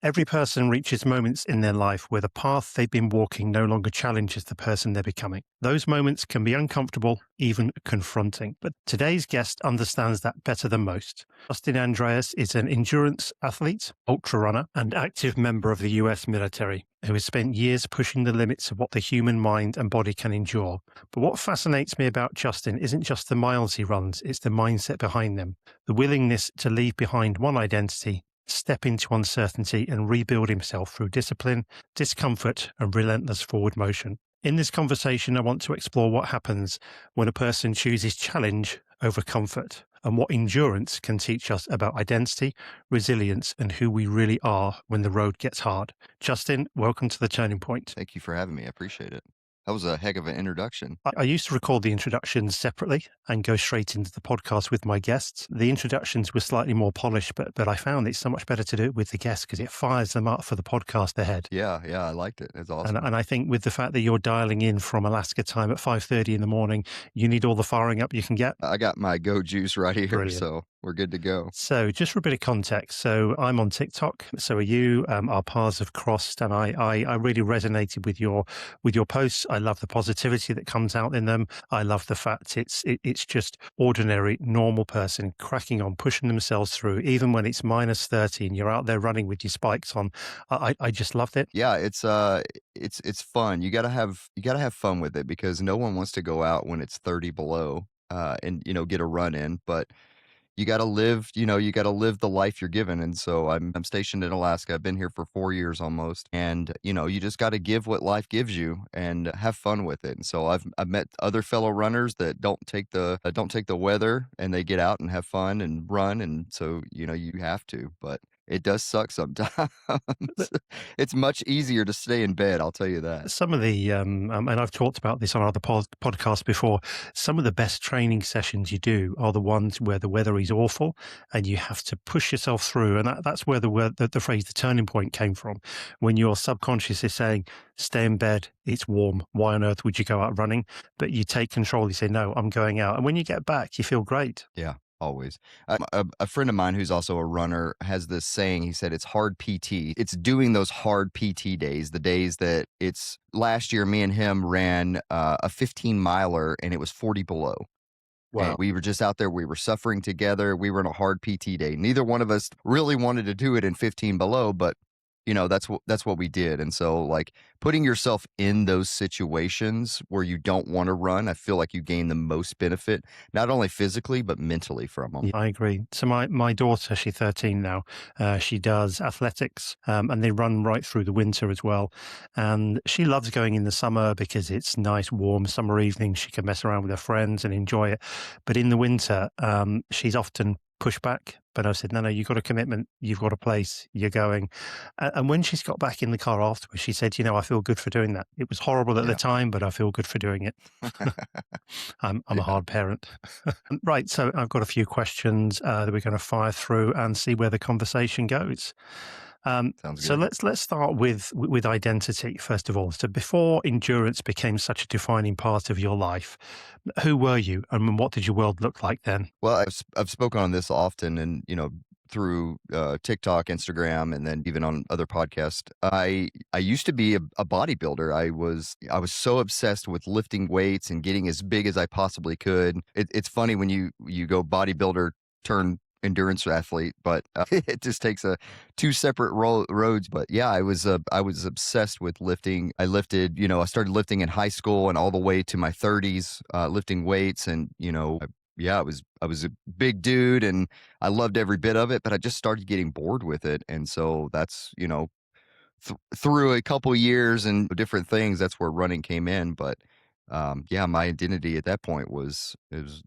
Every person reaches moments in their life where the path they've been walking no longer challenges the person they're becoming. Those moments can be uncomfortable, even confronting. But today's guest understands that better than most. Justin Andreas is an endurance athlete, ultra runner, and active member of the US military who has spent years pushing the limits of what the human mind and body can endure. But what fascinates me about Justin isn't just the miles he runs, it's the mindset behind them, the willingness to leave behind one identity, step into uncertainty and rebuild himself through discipline, discomfort, and relentless forward motion. In this conversation, I want to explore what happens when a person chooses challenge over comfort and what endurance can teach us about identity, resilience, and who we really are when the road gets hard. Justin, welcome to The Turning Point. Thank you for having me. I appreciate it. That was a heck of an introduction. I used to record the introductions separately and go straight into the podcast with my guests. The introductions were slightly more polished, but I found it's so much better to do it with the guests because it fires them up for the podcast ahead. Yeah, I liked it. It's awesome. And I think with the fact that you're dialing in from Alaska time at 5:30 in the morning, you need all the firing up you can get. I got my go juice right here, Brilliant. so we're good to go. So just for a bit of context, so I'm on TikTok, so are you. Our paths have crossed, and I really resonated with your posts. I love the positivity that comes out in them. I love the fact it's just ordinary, normal person cracking on, pushing themselves through, even when it's minus 30 and you're out there running with your spikes on. I just loved it. Yeah, it's fun. You gotta have fun with it because no one wants to go out when it's 30 below and get a run in, but you got to live, you got to live the life you're given. And so I'm stationed in Alaska. I've been here for 4 years almost. And, you just got to give what life gives you and have fun with it. And so I've met other fellow runners that don't take the weather and they get out and have fun and run. And so, you have to, but it does suck sometimes. It's much easier to stay in bed. I'll tell you that. Some of the, and I've talked about this on other podcasts before, some of the best training sessions you do are the ones where the weather is awful and you have to push yourself through. And that's where the phrase, the turning point came from. When your subconscious is saying, stay in bed, it's warm. Why on earth would you go out running? But you take control. You say, no, I'm going out. And when you get back, you feel great. Yeah. Always. A friend of mine who's also a runner has this saying. He said it's hard PT. It's doing those hard PT days, the days that it's last year, me and him ran a 15 miler and it was 40 below. Wow. And we were just out there. We were suffering together. We were in a hard PT day. Neither one of us really wanted to do it in 15 below, but that's what we did. And so like putting yourself in those situations where you don't want to run, I feel like you gain the most benefit, not only physically, but mentally from them. Yeah, I agree. So my daughter, she's 13 now. She does athletics and they run right through the winter as well. And she loves going in the summer because it's nice, warm summer evenings. She can mess around with her friends and enjoy it. But in the winter, she's often pushed back. But I said, no, you've got a commitment. You've got a place. You're going. And when she's got back in the car afterwards, she said, I feel good for doing that. It was horrible at the time, but I feel good for doing it. I'm a hard parent. Right. So I've got a few questions that we're going to fire through and see where the conversation goes. Sounds good. So let's start with identity, first of all. So before endurance became such a defining part of your life, who were you and what did your world look like then? Well, I've spoken on this often and, through TikTok, Instagram, and then even on other podcasts. I used to be a bodybuilder. I was so obsessed with lifting weights and getting as big as I possibly could. It's funny when you go bodybuilder turn endurance athlete, but it just takes two separate roads. But yeah, I was obsessed with lifting. I lifted, I started lifting in high school and all the way to my 30s, lifting weights, and I was a big dude and I loved every bit of it, but I just started getting bored with it, and so that's through a couple years and different things, that's where running came in, but. My identity at that point was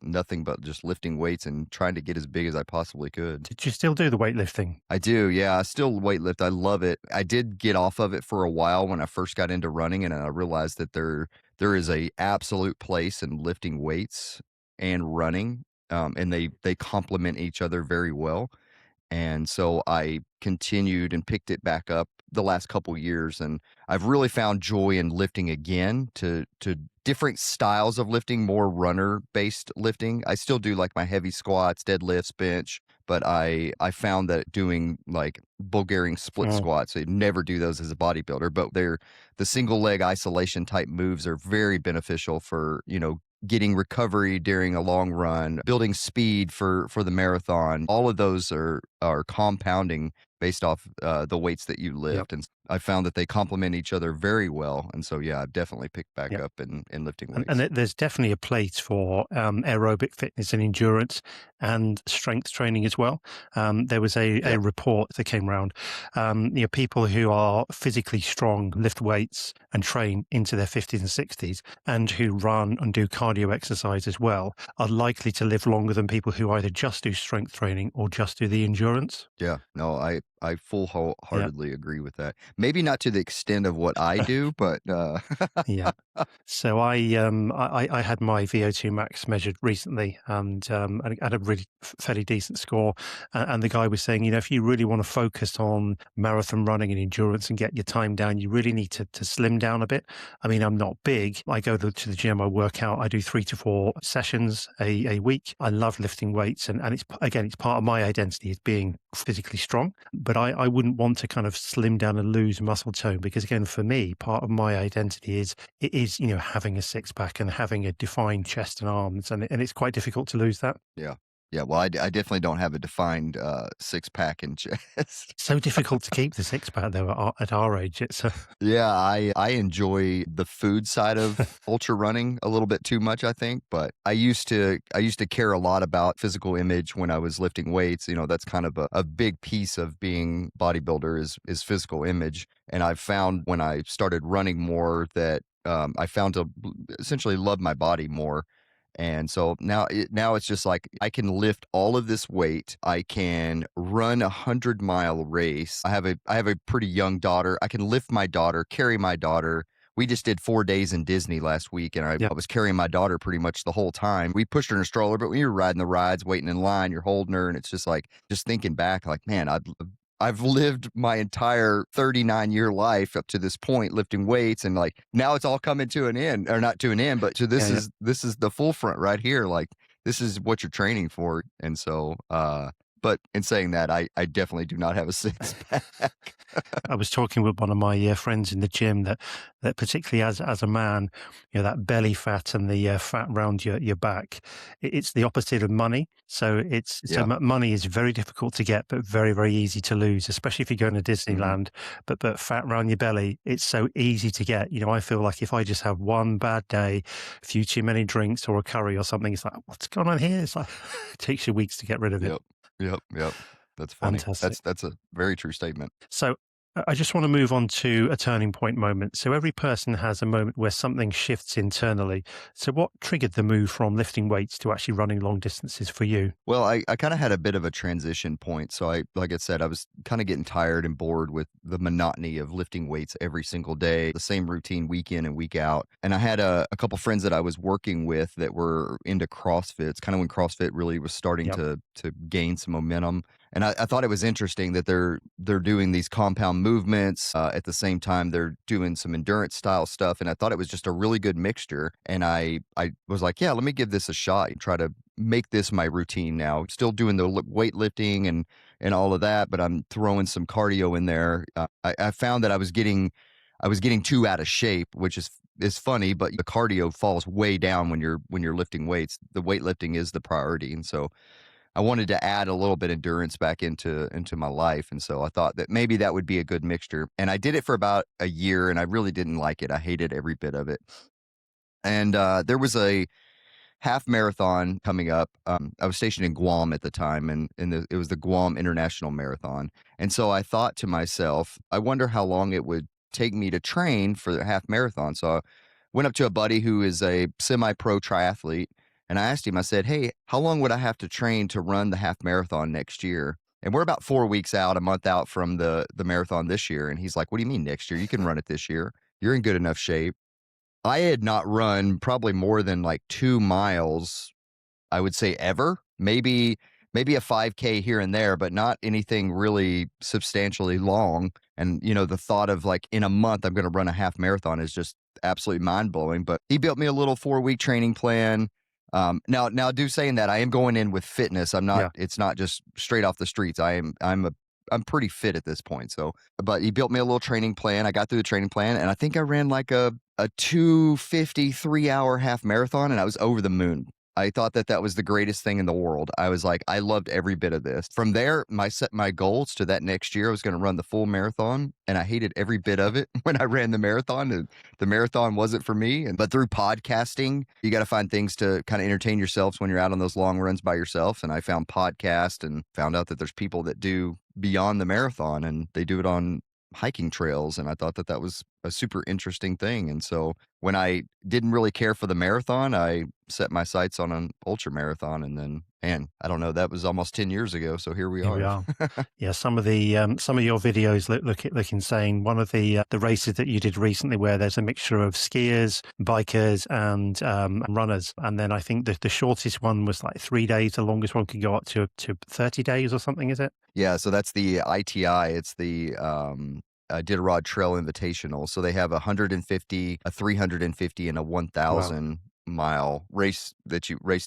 nothing but just lifting weights and trying to get as big as I possibly could. Did you still do the weightlifting? I do. Yeah. I still weightlift. I love it. I did get off of it for a while when I first got into running, and I realized that there is a absolute place in lifting weights and running. And they complement each other very well. And so I continued and picked it back up the last couple years, and I've really found joy in lifting again to different styles of lifting, more runner based lifting. I still do like my heavy squats, deadlifts, bench, but I found that doing like Bulgarian split Mm, squats, I never do those as a bodybuilder, but the single leg isolation type moves are very beneficial for, getting recovery during a long run, building speed for the marathon. All of those are compounding based off the weights that you yep. lift, and I found that they complement each other very well. And so, yeah, I've definitely picked back Yep. up in lifting And weights. there's definitely a place for aerobic fitness and endurance and strength training as well. There was Yeah, a report that came around. People who are physically strong lift weights and train into their 50s and 60s, and who run and do cardio exercise as well, are likely to live longer than people who either just do strength training or just do the endurance. yeah. No, I full Yeah. heartedly agree with that. Maybe not to the extent of what I do, but Yeah. So I had my VO2 max measured recently, and I had a really fairly decent score. And the guy was saying, if you really want to focus on marathon running and endurance and get your time down, you really need to slim down a bit. I mean, I'm not big. I go to the gym, I work out, I do 3 to 4 sessions a week. I love lifting weights, and it's part of my identity is being physically strong. But I wouldn't want to kind of slim down and lose muscle tone, because again, for me, part of my identity is it is, having a six pack and having a defined chest and arms, and it's quite difficult to lose that. yeah. Yeah, well, I definitely don't have a defined six pack and chest. So difficult to keep the six pack though at our age. It's Yeah, I enjoy the food side of ultra running a little bit too much, I think, but I used to care a lot about physical image when I was lifting weights. That's kind of a big piece of being bodybuilder is physical image. And I've found when I started running more that I found to essentially love my body more. And so now it's just like I can lift all of this weight. I can run 100-mile race. I have a pretty young daughter. I can lift my daughter, carry my daughter. We just did 4 days in Disney last week, and I, yeah, I was carrying my daughter pretty much the whole time. We pushed her in a stroller, but when you're riding the rides, waiting in line, you're holding her, and it's just like just thinking back, like, man, I've lived my entire 39-year life up to this point lifting weights, and like now it's all coming to an end, or not to an end, but to yeah, yeah. this is the full front right here. Like this is what you're training for. And so but in saying that, I definitely do not have a six pack. I was talking with one of my friends in the gym that particularly as a man, that belly fat and the fat around your back, it's the opposite of money. So Yeah. money is very difficult to get, but very very easy to lose, especially if you go to Hmm. Disneyland. But fat around your belly, it's so easy to get. I feel like if I just have one bad day, a few too many drinks or a curry or something, it's like, what's going on here? It's like it takes you weeks to get rid of it. Yep. Yep. That's funny. Fantastic. That's a very true statement. So I just want to move on to a turning point moment. So every person has a moment where something shifts internally. So what triggered the move from lifting weights to actually running long distances for you? Well, I kind of had a bit of a transition point. So like I said, I was kind of getting tired and bored with the monotony of lifting weights every single day, the same routine week in and week out. And I had a couple friends that I was working with that were into CrossFit. It's kind of when CrossFit really was starting Yep. to gain some momentum. And I thought it was interesting that they're doing these compound movements at the same time they're doing some endurance style stuff. And I thought it was just a really good mixture. And I was like, yeah, let me give this a shot and try to make this my routine now. Still doing the weightlifting and all of that, but I'm throwing some cardio in there. I found that I was getting too out of shape, which is funny, but the cardio falls way down when you're lifting weights. The weightlifting is the priority, and so I wanted to add a little bit of endurance back into my life, and so I thought that maybe that would be a good mixture. And I did it for about a year, and I really didn't like it. I hated every bit of it. And there was a half marathon coming up. I was stationed in Guam at the time, and it was the Guam International Marathon. And so I thought to myself, I wonder how long it would take me to train for the half marathon. So I went up to a buddy who is a semi-pro triathlete, and I asked him. I said, "Hey, how long would I have to train to run the half marathon next year?" And we're about 4 weeks out, a month out from the marathon this year. And he's like, "What do you mean next year? You can run it this year. You're in good enough shape." I had not run probably more than like 2 miles, I would say, ever. Maybe a 5K here and there, but not anything really substantially long. And, the thought of like in a month I'm gonna run a half marathon is just absolutely mind-blowing. But he built me a little 4-week training plan. Now, do saying that I am going in with fitness. I'm not. Yeah. It's not just straight off the streets. I'm pretty fit at this point. So, but he built me a little training plan. I got through the training plan, and I think I ran like a 2:53 hour half marathon, and I was over the moon. I thought that that was the greatest thing in the world. I was like, I loved every bit of this. From there, my goals to that next year, I was going to run the full marathon, and I hated every bit of it when I ran the marathon. And the marathon wasn't for me. But through podcasting, you got to find things to kind of entertain yourselves when you're out on those long runs by yourself. And I found podcast and found out that there's people that do beyond the marathon, and they do it on hiking trails. And I thought that that was a super interesting thing. And so when I didn't really care for the marathon, I set my sights on an ultra marathon. And then, man, I don't know, that was almost 10 years ago. So here we Here we are. are. Yeah, some of your videos look insane. One of the races that you did recently, where there's a mixture of skiers, bikers, and runners, and then I think the shortest one was like 3 days. The longest one can go up to 30 days or something. Is it? Yeah, so that's the ITI. It's the Iditarod Trail Invitational. So they have 150, a 350, and a Wow. 1,000 mile race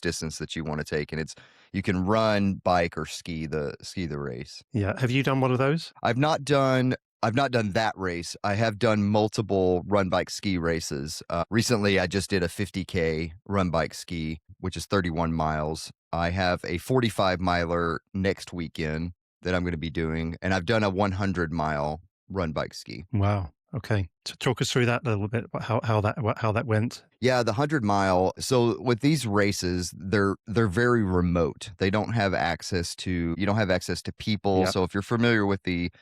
distance that you want to take, and you can run, bike, or ski the race. Yeah. Have you done one of those? I've not done that race. I have done multiple run, bike, ski races. Recently, I just did a 50K run, bike, ski, which is 31 miles. I have a 45 miler next weekend that I'm going to be doing, and I've done a 100-mile run, bike, ski. Wow. Okay. So talk us through that a little bit, how that went. Yeah, the 100-mile. So with these races, they're very remote. They don't have access to you don't have access to people. Yep. So if you're familiar with the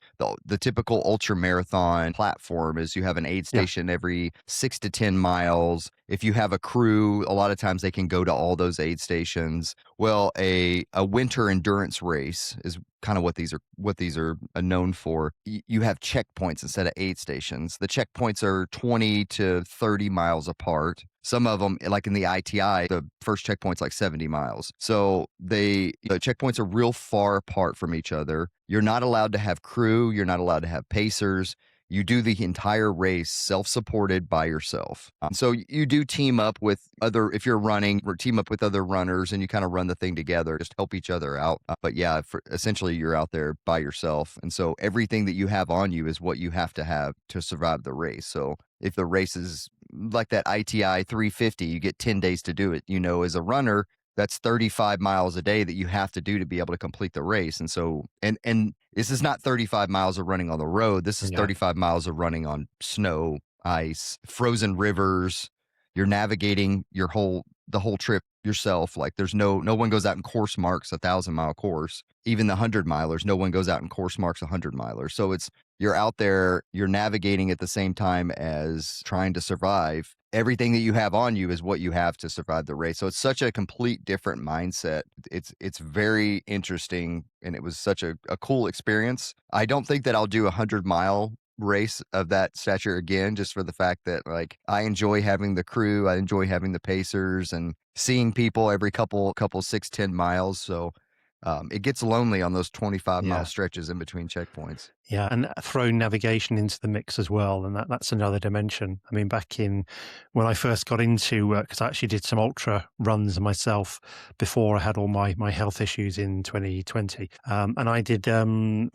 typical ultra marathon platform, is you have an aid Yeah. station every 6 to 10 miles. If you have a crew, a lot of times they can go to all those aid stations. Well, a winter endurance race is kind of what these are known for. You have checkpoints instead of aid stations. The checkpoints are 20 to 30 miles apart. Some of them, like in the ITI, the first checkpoint's like 70 miles. So the checkpoints are real far apart from each other. You're not allowed to have crew. You're not allowed to have pacers. You do the entire race self-supported by yourself. So you do team up with if you're running, or team up with other runners, and you kind of run the thing together, just help each other out. But yeah, essentially you're out there by yourself. And so everything that you have on you is what you have to survive the race. So if the race is like that ITI 350, you get 10 days to do it. As a runner, that's 35 miles a day that you have to do to be able to complete the race. And so, and this is not 35 miles of running on the road. This is 35 miles of running on snow, ice, frozen rivers. You're navigating the whole trip yourself. Like there's no one goes out and course marks 1,000-mile course. Even the 100-milers, no one goes out and course marks 100-milers. So you're out there, you're navigating at the same time as trying to survive. Everything that you have on you is what you have to survive the race. So it's such a complete different mindset. It's very interesting, and it was such a cool experience. I don't think that I'll do a 100-mile race of that stature again, just for the fact that like I enjoy having the crew, I enjoy having the pacers, and seeing people every couple 6-10 miles. So it gets lonely on those 25-mile stretches in between checkpoints. Yeah, and throw navigation into the mix as well, and that's another dimension. I mean, back when I first got into, because I actually did some ultra runs myself before I had all my health issues in 2020, and I did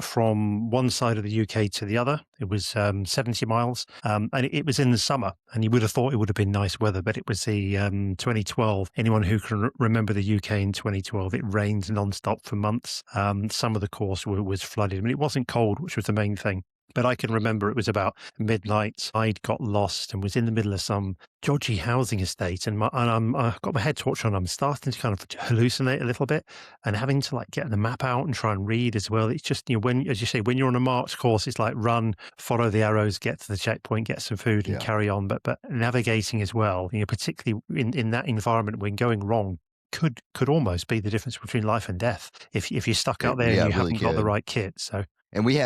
from one side of the UK to the other. It was 70 miles, and it was in the summer, and you would have thought it would have been nice weather, but it was the 2012. Anyone who can remember the UK in 2012, it rained nonstop for months. Some of the course was flooded. I mean, it wasn't cold, which was the main thing. But I can remember it was about midnight. I'd got lost and was in the middle of some dodgy housing estate, and I've got my head torch on. I'm starting to kind of hallucinate a little bit, and having to like get the map out and try and read as well. It's just when, as you say, when you're on a march course, it's like run, follow the arrows, get to the checkpoint, get some food, and carry on. But navigating as well, particularly in that environment when going wrong could almost be the difference between life and death if you're stuck out there and you haven't got the right kit. So. And we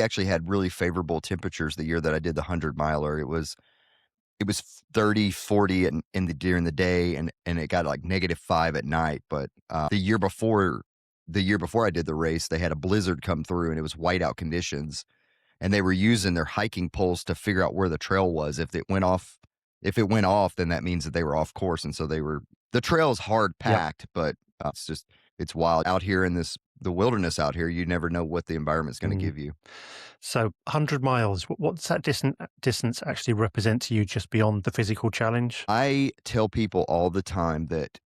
actually had really favorable temperatures the year that I did the 100-miler. It was 30, 40 during the day, and it got like -5 at night. But the year before I did the race, they had a blizzard come through, and it was whiteout conditions, and they were using their hiking poles to figure out where the trail was. If it went off, then that means that they were off course, and so they were The trail is hard Yep. packed, but it's wild out here in the wilderness out here. You never know what the environment's going to Mm. give you. So 100 miles, what's that distance actually represent to you just beyond the physical challenge? I tell people all the time that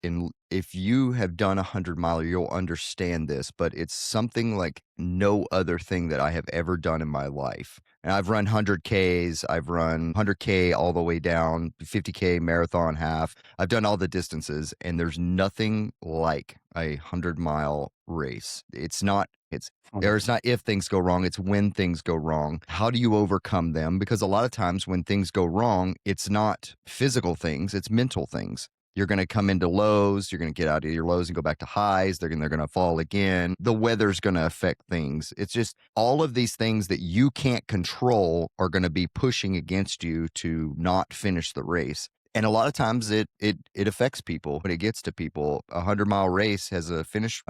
if you have done 100 miler, you'll understand this, but it's something like no other thing that I have ever done in my life. And I've run 100Ks, I've run 100K all the way down, 50K marathon half. I've done all the distances, and there's nothing like a 100-mile race. It's not if things go wrong, it's when things go wrong. How do you overcome them? Because a lot of times when things go wrong, it's not physical things, it's mental things. You're going to come into lows, you're going to get out of your lows and go back to highs. They're going to fall again. The weather's going to affect things. It's just all of these things that you can't control are going to be pushing against you to not finish the race. And a lot of times it affects people when it gets to people. A 100-mile race has an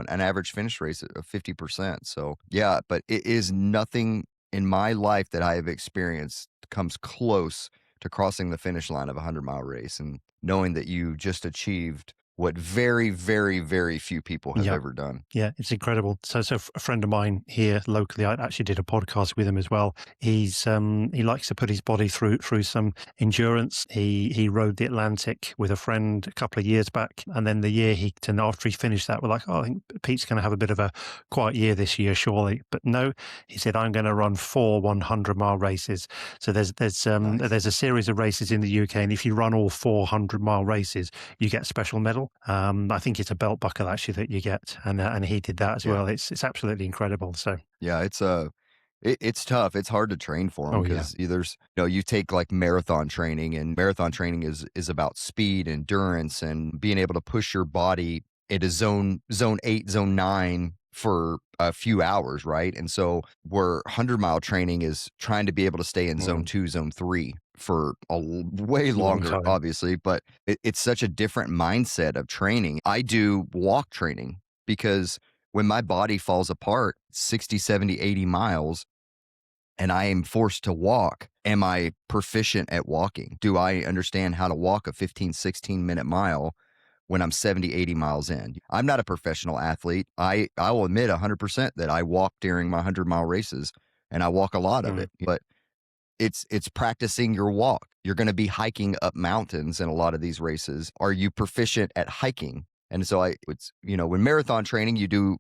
average finish race of 50%. So yeah, but it is nothing in my life that I have experienced comes close to crossing the finish line of a 100-mile race and knowing that you just achieved what very, very, very few people have Yeah. ever done. Yeah, it's incredible. So a friend of mine here locally, I actually did a podcast with him as well. He likes to put his body through some endurance. He rode the Atlantic with a friend a couple of years back, and then after he finished that, we're like, oh, I think Pete's going to have a bit of a quiet year this year, surely. But no, he said, I'm going to run 4 100-mile races. So there's Nice. a series of races in the UK, and if you run all 400-mile races, you get a special medal. I think it's a belt buckle actually that you get, and he did that as Yeah. well. It's absolutely incredible. So, Yeah, it's tough. It's hard to train for them oh yeah, because you take like marathon training, and marathon training is about speed, endurance, and being able to push your body into zone 8, zone 9 for a few hours, right? And so where 100-mile training is trying to be able to stay in zone mm, 2, zone 3 for way long longer, time. obviously, but it's such a different mindset of training. I do walk training because when my body falls apart 60, 70, 80 miles and I am forced to walk, am I proficient at walking? Do I understand how to walk a 15, 16-minute mile when I'm 70, 80 miles in? I'm not a professional athlete. I will admit 100% that I walk during my 100-mile races, and I walk a lot of Mm, it. But it's practicing your walk. You're going to be hiking up mountains in a lot of these races. Are you proficient at hiking? And so when marathon training, you have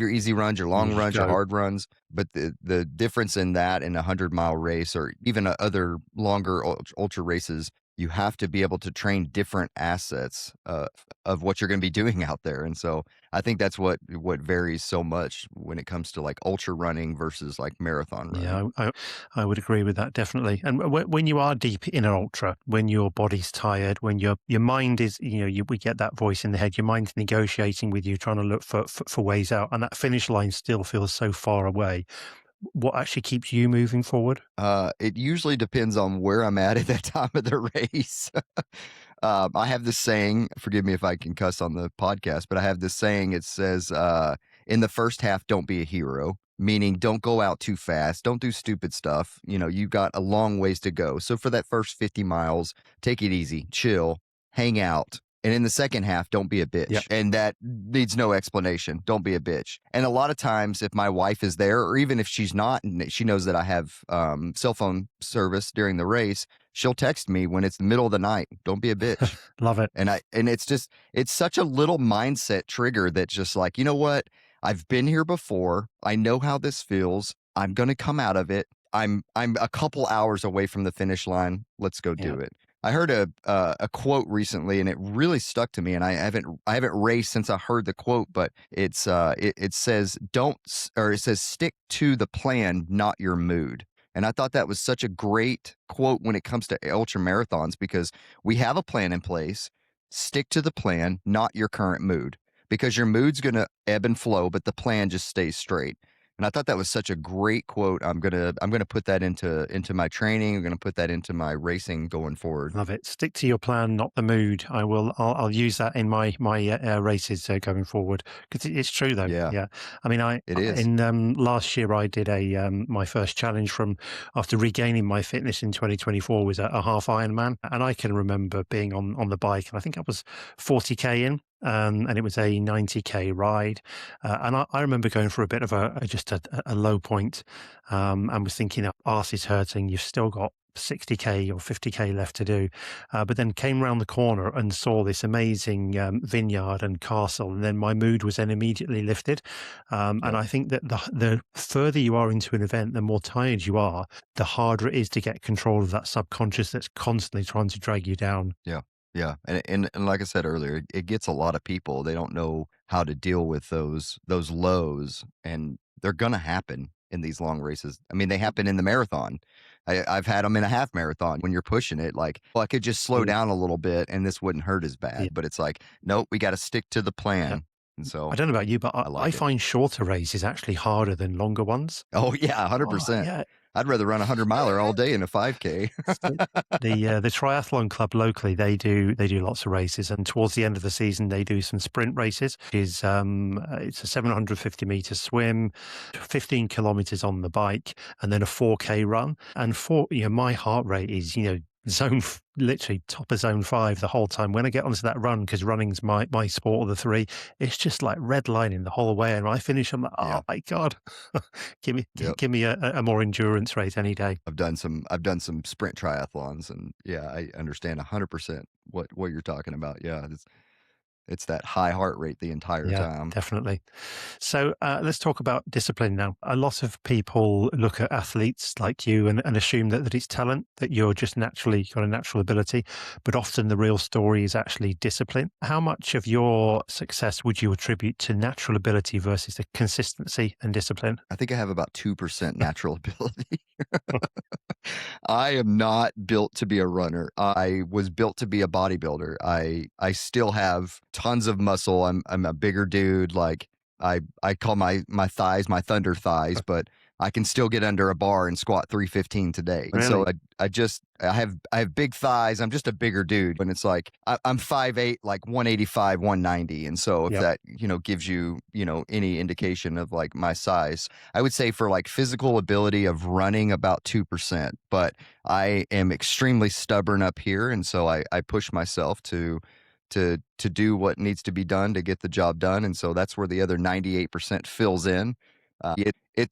your easy runs, your long you runs, your go. hard runs. But the difference in that and a 100-mile race or even other longer ultra races, you have to be able to train different assets of what you're going to be doing out there. And so I think that's what varies so much when it comes to like ultra running versus like marathon running. Yeah, I would agree with that definitely. And when you are deep in an ultra, when your body's tired, when your mind is, we get that voice in the head. Your mind's negotiating with you, trying to look for ways out, and that finish line still feels so far away. What actually keeps you moving forward? It usually depends on where I'm at that time of the race. I have this saying, forgive me if I can cuss on the podcast, but I have this saying. It says, in the first half, don't be a hero, meaning don't go out too fast. Don't do stupid stuff. You got a long ways to go. So for that first 50 miles, take it easy, chill, hang out. And in the second half, don't be a Yeah. bitch. And that needs no explanation. Don't be a bitch. And a lot of times, if my wife is there, or even if she's not, and she knows that I have cell phone service during the race, she'll text me when it's the middle of the night. Don't be a bitch. Love it. And it's such a little mindset trigger that just like, you know what? I've been here before. I know how this feels. I'm going to come out of it. I'm a couple hours away from the finish line. Let's go Yeah. do it. I heard a quote recently, and it really stuck to me. And I haven't raced since I heard the quote, but it says it says stick to the plan, not your mood. And I thought that was such a great quote when it comes to ultra marathons because we have a plan in place. Stick to the plan, not your current mood, because your mood's going to ebb and flow, but the plan just stays straight. And I thought that was such a great quote. I'm gonna put that into my training. I'm gonna put that into my racing going forward. Love it. Stick to your plan, not the mood. I will. I'll use that in my races going forward because it's true though. Yeah, Yeah. I mean, I it is. in last year I did a my first challenge from after regaining my fitness in 2024 was a half Ironman, and I can remember being on the bike, and I think I was 40k in. And it was a 90k ride, and I remember going for a bit of just a low point, and was thinking, arse is hurting. You've still got 60k or 50k left to do, but then came round the corner and saw this amazing vineyard and castle, and then my mood was then immediately lifted. And Yep. I think that the further you are into an event, the more tired you are, the harder it is to get control of that subconscious that's constantly trying to drag you down. Yeah. Yeah. And like I said earlier, it gets a lot of people. They don't know how to deal with those lows, and they're gonna happen in these long races. I mean, they happen in the marathon. I've had them in a half marathon when you're pushing it. Like, well, I could just slow Mm, down a little bit, and this wouldn't hurt as yeah, bad. But it's like, nope, we got to stick to the yeah. plan. And I so don't know about you, but I, I I like it. find shorter races actually harder than longer ones. Oh yeah, Oh 100%. yeah. I'd rather run a 100 miler all day in a 5K. So the triathlon club locally, they do lots of races, and towards the end of the season they do some sprint races. It's a 750-meter swim, 15 kilometers on the bike, and then a 4k run. And my heart rate is literally top of zone 5 the whole time when I get onto that run, because running's my sport of the three. It's just like redlining the whole way, and when I finish, I'm like, oh Yeah. my god, give me Yep. give me a more endurance race any day. I've done some sprint triathlons, and yeah, I understand 100% what you're talking about. Yeah, it's that high heart rate the entire Yeah, time. definitely. So let's talk about discipline now. A lot of people look at athletes like you and assume that it's talent, that you're just naturally got a natural ability, but often the real story is actually discipline. How much of your success would you attribute to natural ability versus the consistency and discipline? I think I have about 2% natural ability. I am not built to be a runner. I was built to be a bodybuilder. I still have tons of muscle. I'm a bigger dude. Like I call my thighs my thunder thighs, but I can still get under a bar and squat 315 today. And so Really? I have big thighs. I'm just a bigger dude. And it's like I'm 5'8", like 185, 190. And so if Yep. that, gives you, any indication of like my size, I would say for like physical ability of running about 2%, but I am extremely stubborn up here. And so I push myself to do what needs to be done to get the job done. And so that's where the other 98% fills in.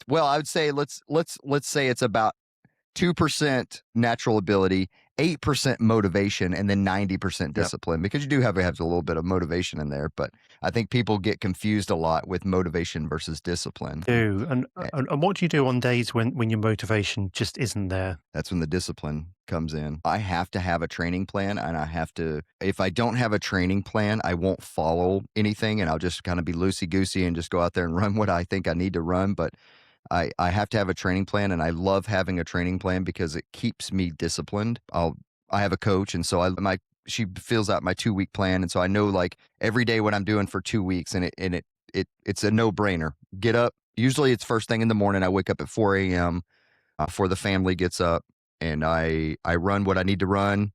Well, I would say let's say it's about 2% natural ability, 8% motivation, and then 90% Yep. discipline, because you do have a little bit of motivation in there. But I think people get confused a lot with motivation versus discipline. Do and, Eh, and and what do you do on days when your motivation just isn't there? That's when the discipline comes in. I have to have a training plan, and if I don't have a training plan, I won't follow anything, and I'll just kind of be loosey goosey and just go out there and run what I think I need to run. But I have to have a training plan, and I love having a training plan because it keeps me disciplined. I have a coach, and so she fills out my 2-week plan, and so I know like every day what I'm doing for 2 weeks, and it's a no brainer. Get up. Usually it's first thing in the morning. I wake up at 4 a.m. Before the family gets up, and I run what I need to run,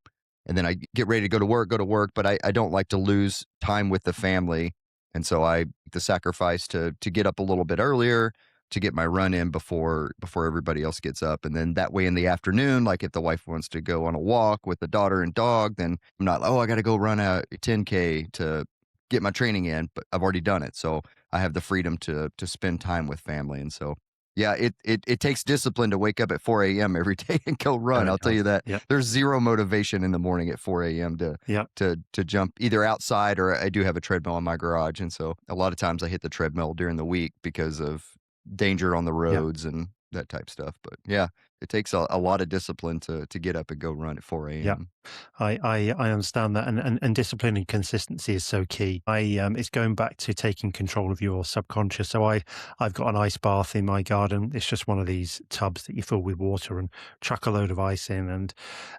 and then I get ready to go to work. But I don't like to lose time with the family, and so I make the sacrifice to get up a little bit earlier to get my run in before everybody else gets up. And then that way in the afternoon, like if the wife wants to go on a walk with the daughter and dog, then I'm not, oh, I got to go run a 10K to get my training in, but I've already done it. So I have the freedom to spend time with family. And so yeah, it takes discipline to wake up at 4 a.m. every day and go No, run. it I'll tell you does. that. Yep. There's zero motivation in the morning at 4 a.m. to Yep. to jump either outside, or I do have a treadmill in my garage. And so a lot of times I hit the treadmill during the week because of danger on the Yep. roads and that type stuff. But yeah, it takes a lot of discipline to get up and go run at 4 Yep. a.m. I understand that, and discipline and consistency is so key. It's going back to taking control of your subconscious. So I've got an ice bath in my garden. It's just one of these tubs that you fill with water and chuck a load of ice in, and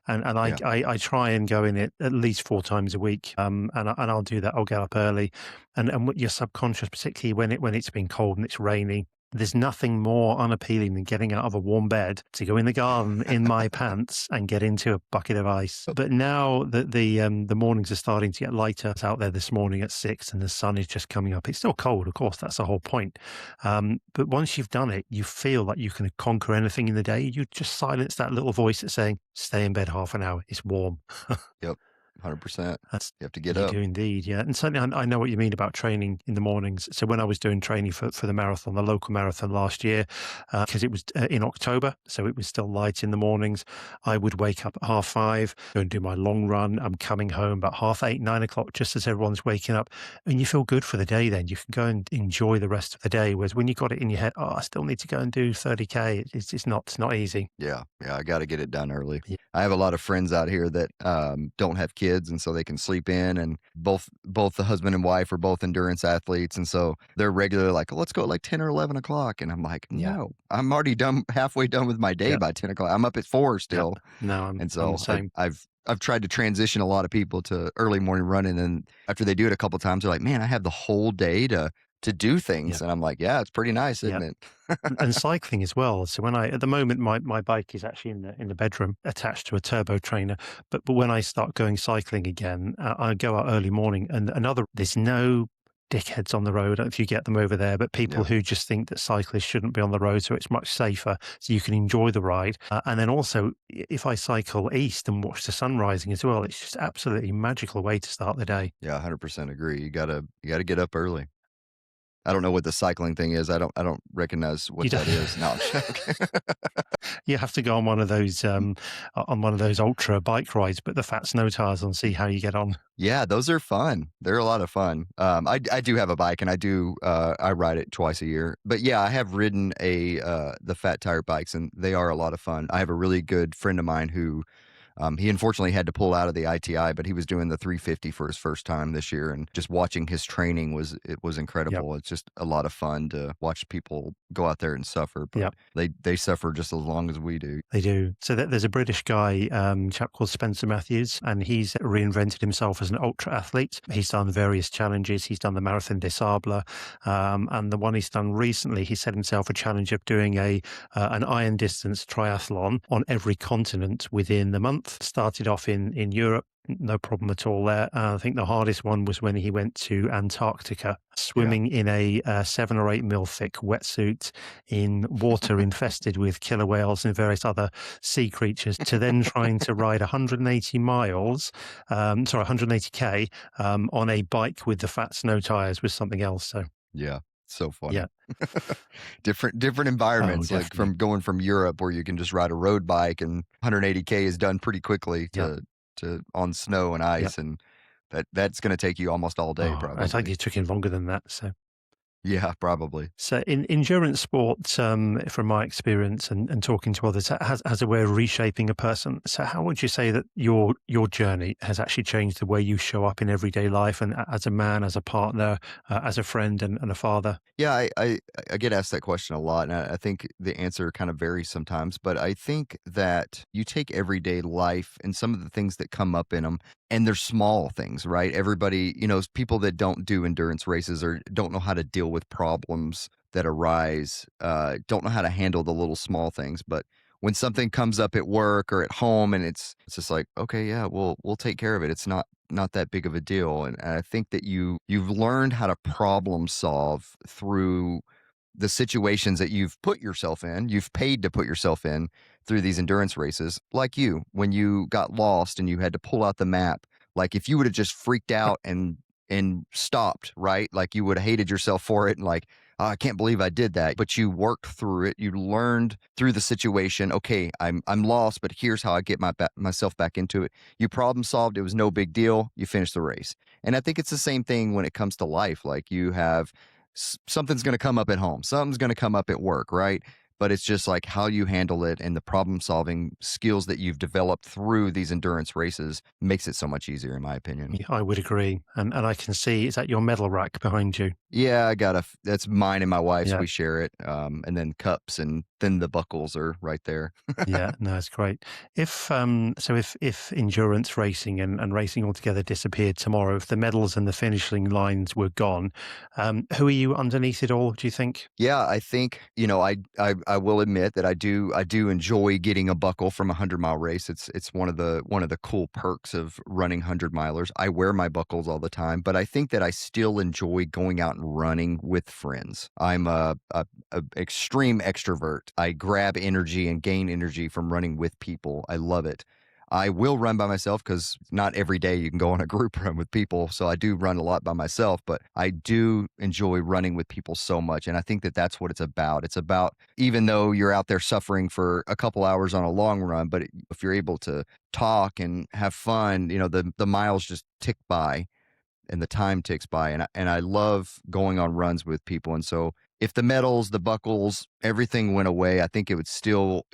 Yeah. I try and go in it at least 4 times a week. And I'll do that. I'll get up early, and with your subconscious, particularly when it's been cold and it's rainy. There's nothing more unappealing than getting out of a warm bed to go in the garden in my pants and get into a bucket of ice. But now that the mornings are starting to get lighter, I was out there this morning at 6 and the sun is just coming up. It's still cold, of course, that's the whole point. But once you've done it, you feel like you can conquer anything in the day. You just silence that little voice that's saying, stay in bed half an hour, it's warm. Yep. 100%. That's You have to get You up. do indeed, yeah. And certainly I know what you mean about training in the mornings. So when I was doing training for the marathon, the local marathon last year, because it was in October, so it was still light in the mornings, I would wake up at 5:30, go and do my long run. I'm coming home about 7:30, 9 o'clock, just as everyone's waking up. And you feel good for the day then. You can go and enjoy the rest of the day. Whereas when you got it in your head, oh, I still need to go and do 30K, it's not easy. Yeah, yeah, I gotta get it done early. Yeah. I have a lot of friends out here that, don't have kids, and so they can sleep in, and both the husband and wife are both endurance athletes, and so they're regularly like, "Let's go at, like, 10 or 11 o'clock," and I'm like, Yeah. "No, I'm already done halfway done with my day Yeah. by 10 o'clock. I'm up at 4 Yeah. still." No, And I'm the so same. I've tried to transition a lot of people to early morning running, and after they do it a couple times, they're like, "Man, I have the whole day to do Yeah. things," and I'm like, "Yeah, it's pretty nice, Yeah. isn't it?" And cycling as well. So when at the moment, my bike is actually in the bedroom attached to a turbo trainer. But when I start going cycling again, I go out early morning and there's no dickheads on the road. I don't know if you get them over there, but people Yeah. who just think that cyclists shouldn't be on the road. So it's much safer. So you can enjoy the ride. And then also if I cycle east and watch the sun rising as well, it's just absolutely magical way to start the day. Yeah, 100% agree. You gotta get up early. I don't know what the cycling thing is. I don't recognize You what don't, that is. No, I'm joking. you have to go on one of those ultra bike rides, but the fat snow tires and see how you get on. Yeah, those are fun. They're a lot of fun. I do have a bike, and I ride it twice a year. But yeah, I have ridden the fat tire bikes, and they are a lot of fun. I have a really good friend of mine who he unfortunately had to pull out of the ITI, but he was doing the 350 for his first time this year, and just watching his training was Yep. incredible. It's just a lot of fun to watch people go out there and suffer, but Yep. they suffer just as long as we do. They do. So there's a British guy, chap called Spencer Matthews, and he's reinvented himself as an ultra athlete. He's done various challenges. He's done the Marathon des Sables, and the one he's done recently, he set himself a challenge of doing an iron distance triathlon on every continent within the month. Started off in Europe. No problem at all there. I think the hardest one was when he went to Antarctica, Yeah. swimming in a 7 or 8 mil thick wetsuit in water infested with killer whales and various other sea creatures, to then trying to ride 180 miles, 180K on a bike with the fat snow tires was something else. So, Yeah. So yeah. funny. Different Oh, environments, like definitely. from going from Europe where you can just ride a road bike and 180K is done pretty quickly Yeah. to on snow and Yeah. ice, and that's gonna take you almost all day Oh, I think probably. it took him longer than that. Yeah, probably. So in endurance sport, from my experience and talking to others, has a way of reshaping a person. So how would you say that your journey has actually changed the way you show up in everyday life and as a man, as a partner, as a friend and a father? Yeah, I get asked that question a lot, and I think the answer kind of varies sometimes. But I think that you take everyday life and some of the things that come up in them, and they're small things, right? Everybody, people that don't do endurance races or don't know how to deal with problems that arise, don't know how to handle the little small things. But when something comes up at work or at home, and it's just like, okay, yeah, we'll take care of it. It's not that big of a deal. And I think that you've learned how to problem solve through the situations that you've put yourself in, you've paid to put yourself in through these endurance races. Like you, when you got lost and you had to pull out the map, like if you would have just freaked out and stopped, right? Like you would have hated yourself for it and like, "Oh, I can't believe I did that." But you worked through it. You learned through the situation. Okay, I'm lost, but here's how I get myself back into it. You problem solved. It was no big deal. You finished the race. And I think it's the same thing when it comes to life. Like you have something's going to come up at home, something's going to come up at work, right? But it's just like how you handle it and the problem solving skills that you've developed through these endurance races makes it so much easier, in my opinion. Yeah, I would agree, and I can see, is that your medal rack behind you? Yeah, that's mine and my wife's. Yeah, We share it, and then cups and then the buckles are right there. Yeah, no, it's great. If endurance racing and racing altogether disappeared tomorrow, if the medals and the finishing lines were gone, who are you underneath it all, do you think? Yeah, I think, I will admit that I do enjoy getting a buckle from a 100-mile race. It's one of the cool perks of running 100-milers. I wear my buckles all the time, but I think that I still enjoy going out and running with friends. I'm a extreme extrovert. I grab energy and gain energy from running with people. I love it. I will run by myself because not every day you can go on a group run with people. So I do run a lot by myself, but I do enjoy running with people so much. And I think that that's what it's about. It's about, even though you're out there suffering for a couple hours on a long run, but if you're able to talk and have fun, the miles just tick by and the time ticks by, and I love going on runs with people. And so if the medals, the buckles, everything went away, I think it would still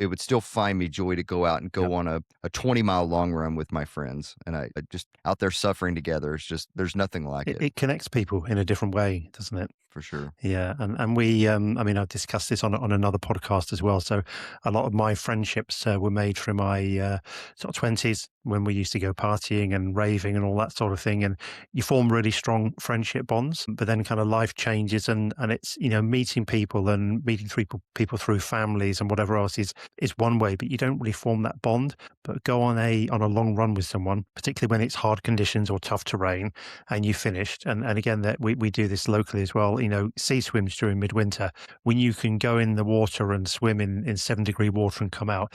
find me joy to go out and Yep. go on a 20-mile long run with my friends. And I just out there suffering together. It's just, there's nothing like It, it, it connects people in a different way, doesn't it? for sure. Yeah, and we, I mean, I've discussed this on another podcast as well. So, a lot of my friendships were made through my sort of 20s when we used to go partying and raving and all that sort of thing. And you form really strong friendship bonds. But then, kind of life changes, and it's meeting people and meeting people through families and whatever else is one way. But you don't really form that bond. But go on a long run with someone, particularly when it's hard conditions or tough terrain, and you finished. And again, that we do this locally as well. Sea swims during midwinter, when you can go in the water and swim in 7-degree water and come out,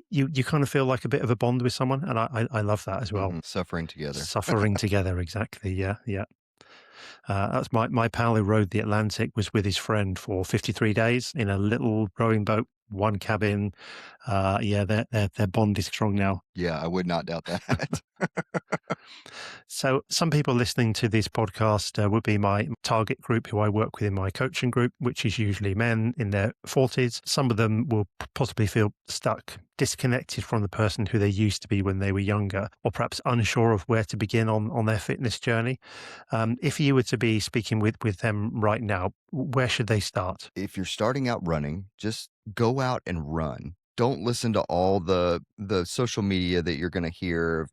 you kind of feel like a bit of a bond with someone, and I love that as well. Suffering together. Suffering together, exactly. Yeah, yeah. That's my pal who rode the Atlantic was with his friend for 53 days in a little rowing boat, one cabin. Yeah, their bond is strong now. Yeah, I would not doubt that. So, some people listening to this podcast would be my target group who I work with in my coaching group, which is usually men in their 40s. Some of them will possibly feel stuck, disconnected from the person who they used to be when they were younger, or perhaps unsure of where to begin on their fitness journey. If you were to be speaking with them right now, where should they start? If you're starting out running, just go out and run. Don't listen to all the social media that you're going to hear.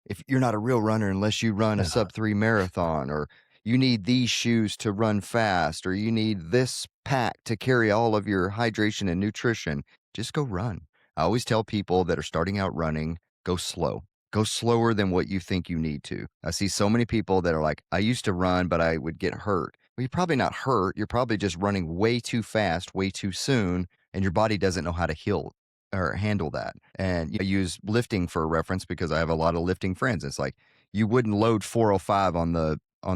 If you're not a real runner unless you run a Yeah. sub 3 marathon, or you need these shoes to run fast, or you need this pack to carry all of your hydration and nutrition, just go run. I always tell people that are starting out running, go slow. Go slower than what you think you need to. I see so many people that are like, I used to run, but I would get hurt. Well, you're probably not hurt. You're probably just running way too fast, way too soon, and your body doesn't know how to heal or handle that. And I use lifting for a reference because I have a lot of lifting friends. It's like you wouldn't load 405 on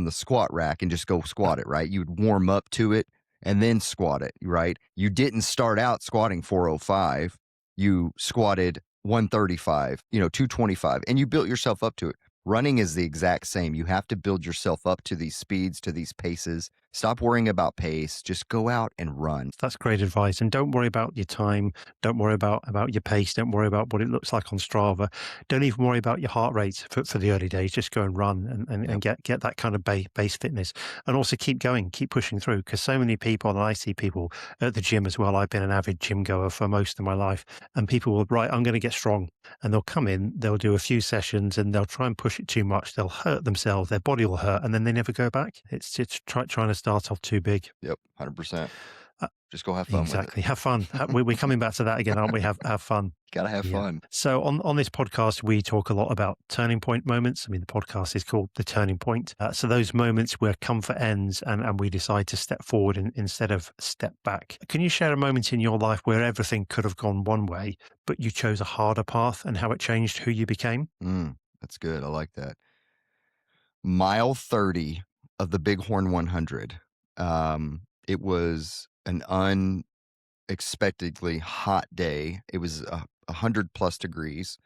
the squat rack and just go squat it, right? You'd warm up to it and then squat it, right? You didn't start out squatting 405. You squatted 135, 225, and you built yourself up to it. Running is the exact same. You have to build yourself up to these speeds, to these paces. Stop worrying about pace. Just go out and run. That's great advice. And don't worry about your time. Don't worry about your pace. Don't worry about what it looks like on Strava. Don't even worry about your heart rate for the early days. Just go and run and Yep. get that kind of base fitness. And also keep going, keep pushing through. Because so many people, and I see people at the gym as well. I've been an avid gym goer for most of my life. And people will, right, I'm going to get strong. And they'll come in, they'll do a few sessions and they'll try and push it too much. They'll hurt themselves. Their body will hurt. And then they never go back. It's trying to start off too big. Yep. 100%. Uh, Just go have fun with it. Exactly. Have fun. We're coming back to that again, aren't we? Have fun. You gotta have Yeah. fun. So on this podcast, we talk a lot about turning point moments. I mean, the podcast is called The Turning Point. So those moments where comfort ends and we decide to step forward instead of step back. Can you share a moment in your life where everything could have gone one way, but you chose a harder path and how it changed who you became? That's good. I like that. Mile 30 of the Bighorn 100. It was an unexpectedly hot day. It was 100+ degrees.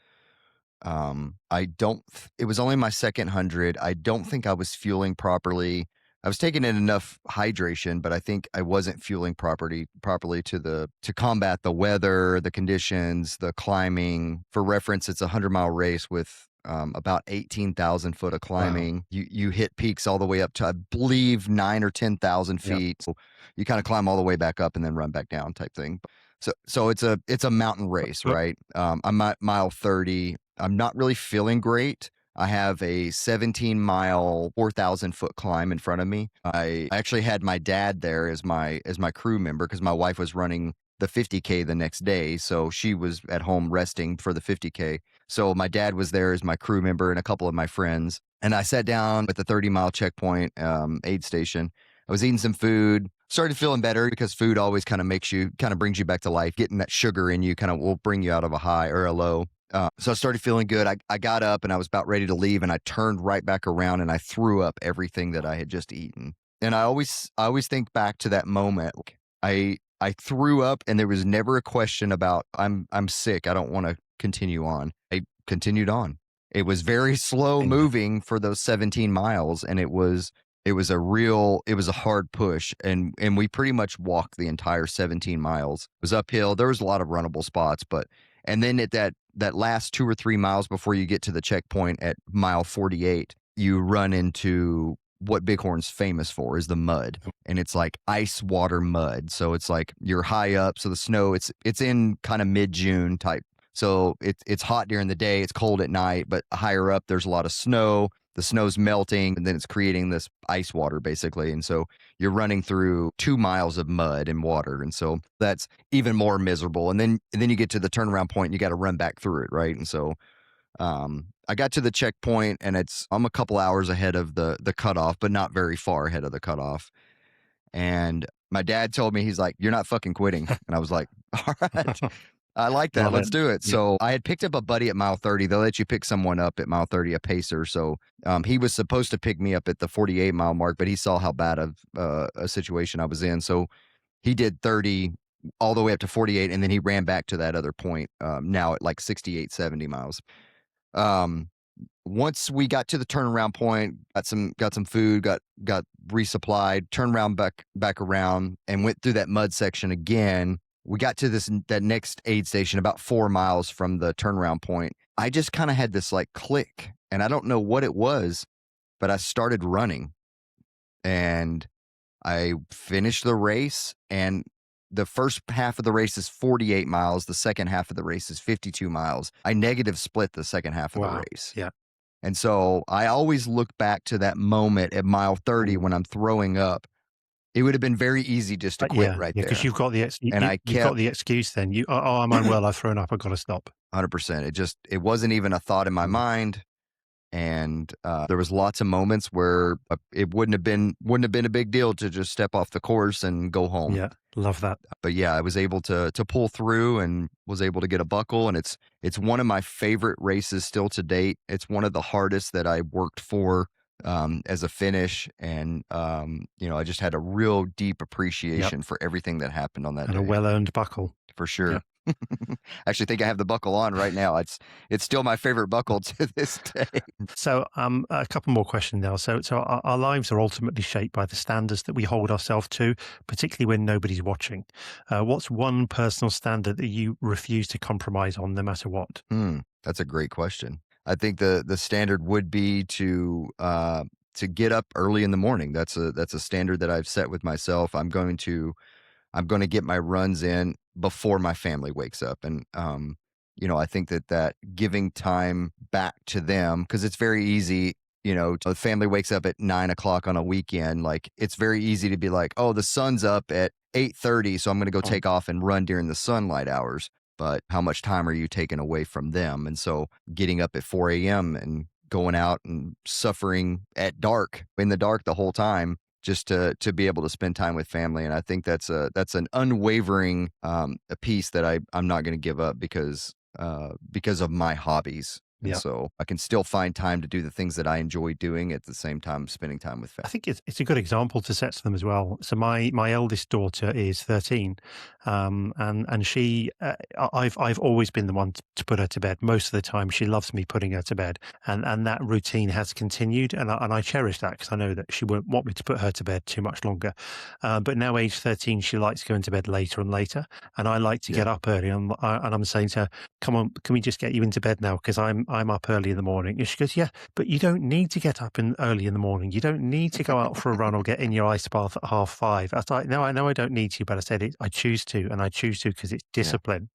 It was only my second 100. I don't think I was fueling properly. I was taking in enough hydration, but I think I wasn't fueling properly to combat the weather, the conditions, the climbing. For reference, it's a 100-mile race with about 18,000 foot of climbing. You hit peaks all the way up to, I believe, 9 or 10,000 Yep. feet. So you kind of climb all the way back up and then run back down type thing. So it's a mountain race, But right? I'm at mile 30. I'm not really feeling great. I have a 17-mile, 4,000-foot climb in front of me. I actually had my dad there as my crew member because my wife was running the 50K the next day, so she was at home resting for the 50K. So my dad was there as my crew member and a couple of my friends. And I sat down at the 30-mile checkpoint aid station. I was eating some food, started feeling better because food always kind of brings you back to life. Getting that sugar in you kind of will bring you out of a high or a low. So I started feeling good. I got up and I was about ready to leave, and I turned right back around and I threw up everything that I had just eaten. And I always think back to that moment. I threw up, and there was never a question about I'm sick. I don't want to continue on. I continued on. It was very slow yeah, moving for those 17 miles, and it was a hard push, and we pretty much walked the entire 17 miles. It was uphill. There was a lot of runnable spots, but and then at that last 2 or 3 miles before you get to the checkpoint at mile 48, you run into what Bighorn's famous for is the mud, and it's like ice water mud. So it's like you're high up, so the snow it's in kind of mid-June type. So it's hot during the day, it's cold at night, but higher up there's a lot of snow. The snow's melting, and then it's creating this ice water basically. And so you're running through 2 miles of mud and water, and so that's even more miserable. And then you get to the turnaround point, and you got to run back through it, right? And so I got to the checkpoint, and I'm a couple hours ahead of the cutoff, but not very far ahead of the cutoff. And my dad told me, he's like, "You're not fucking quitting." And I was like, "All right, I like that. love it. Let's do it." Yeah, So I had picked up a buddy at mile 30. They'll let you pick someone up at mile 30, a pacer. So he was supposed to pick me up at the 48-mile mark, but he saw how bad of a situation I was in. So he did 30 all the way up to 48, and then he ran back to that other point, now at like 68, 70 miles. Um, Once we got to the turnaround point, got some food, got resupplied, turned around back around, and went through that mud section again. We got to that next aid station about 4 miles from the turnaround point. I just kind of had this like click, and I don't know what it was, but I started running, and I finished the race. And the first half of the race is 48 miles. The second half of the race is 52 miles. I negative split the second half of the wow. race. Yeah, And so I always look back to that moment at mile 30 Ooh. when I'm throwing up. It would have been very easy just to quit Yeah, right yeah. Because there. you've got And I you've got kept the excuse. Then oh, I'm unwell. I've thrown up. I've got to stop. 100%. It wasn't even a thought in my Mm, mind. And there was lots of moments where it wouldn't have been a big deal to just step off the course and go home. yeah, love that. But yeah, I was able to pull through and was able to get a buckle, and it's one of my favorite races still to date. It's one of the hardest that I worked for as a finish, and I just had a real deep Yep, appreciation for everything that happened on that and a day, well-earned buckle. for Yeah. sure. I actually think I have the buckle on right now. It's still my favorite buckle to this day. So, a couple more questions now. So our lives are ultimately shaped by the standards that we hold ourselves to, particularly when nobody's watching. What's one personal standard that you refuse to compromise on, no matter what? That's a great question. I think the standard would be to get up early in the morning. That's a standard that I've set with myself. I'm going to get my runs in before my family wakes up. And, I think that giving time back to them, because it's very easy, the family wakes up at 9 o'clock on a weekend. Like, it's very easy to be like, oh, the sun's up at 8:30, so I'm going to go Oh, take off and run during the sunlight hours. But how much time are you taking away from them? And so getting up at 4 a.m. and going out and suffering at dark, in the dark the whole time, just to be able to spend time with family. And I think that's an unwavering a piece that I'm not going to give up because of my hobbies. And yeah. so I can still find time to do the things that I enjoy doing at the same time spending time with I family. think it's a good example to set to them as well. So my eldest daughter is 13, and she I've always been the one to put her to bed. Most of the time, she loves me putting her to bed, and that routine has continued, and I cherish that because I know that she won't want me to put her to bed too much longer. But now, age 13, she likes going to bed later and later, and I like to Yeah. get up early, and I'm saying to her, "Come on, can we just get you into bed now? Because I'm up early in the morning. And she goes, yeah, but you don't need to get up early in the morning. You don't need to go out for a run or get in your ice bath at 5:30. I was like, no, I know I don't need to, but I said I choose to, and I choose to because it's Yeah. discipline.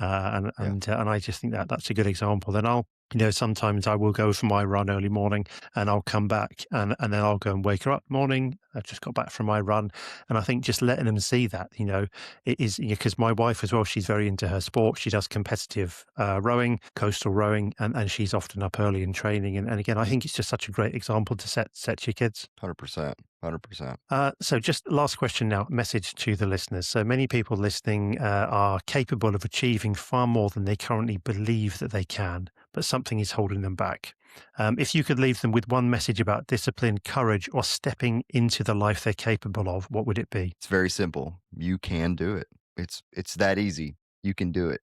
Yeah. And I just think that that's a good example. Then sometimes I will go for my run early morning and I'll come back and then I'll go and wake her up morning. I've just got back from my run. And I think just letting them see that, it is because my wife as well, she's very into her sport. She does competitive rowing, coastal rowing, and she's often up early in training. And again, I think it's just such a great example to set your kids. 100%. 100%. So just last question now, message to the listeners. So many people listening are capable of achieving far more than they currently believe that they can, but something is holding them back. If you could leave them with one message about discipline, courage, or stepping into the life they're capable of, what would it be? It's very simple. You can do it. It's that easy. You can do it.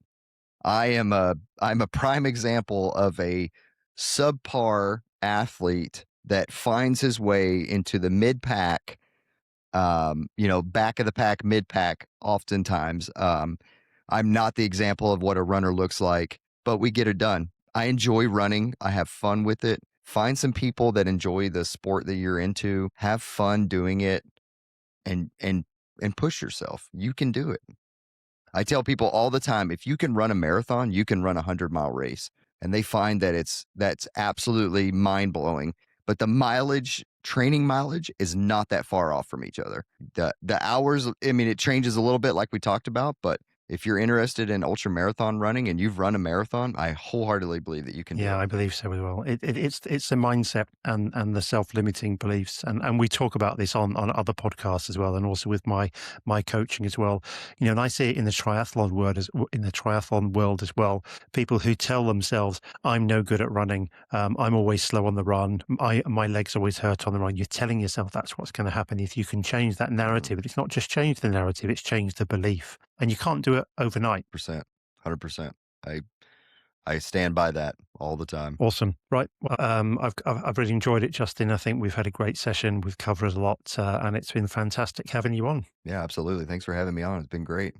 I'm a prime example of a subpar athlete that finds his way into the mid pack, back of the pack, mid pack oftentimes. I'm not the example of what a runner looks like, but we get it done. I enjoy running. I have fun with it. Find some people that enjoy the sport that you're into. Have fun doing it and push yourself. You can do it. I tell people all the time, if you can run a marathon, you can run a 100-mile race. And they find that that's absolutely mind-blowing. But the training mileage is not that far off from each other. The hours, I mean, it changes a little bit like we talked about, but if you're interested in ultra marathon running and you've run a marathon, I wholeheartedly believe that you can do Yeah, it. I believe so as well. It's a mindset and the self-limiting beliefs, and we talk about this on other podcasts as well, and also with my coaching as well. And I see it in the triathlon world as well. People who tell themselves, "I'm no good at running. I'm always slow on the run. My legs always hurt on the run." You're telling yourself that's what's going to happen. If you can change that narrative, it's not just change the narrative; it's change the belief, and you can't do it overnight. 100%. I stand by that all the time. Awesome. Right. Well, I've really enjoyed it, Justin. I think we've had a great session. We've covered a lot, and it's been fantastic having you on. Yeah, absolutely. Thanks for having me on. It's been great.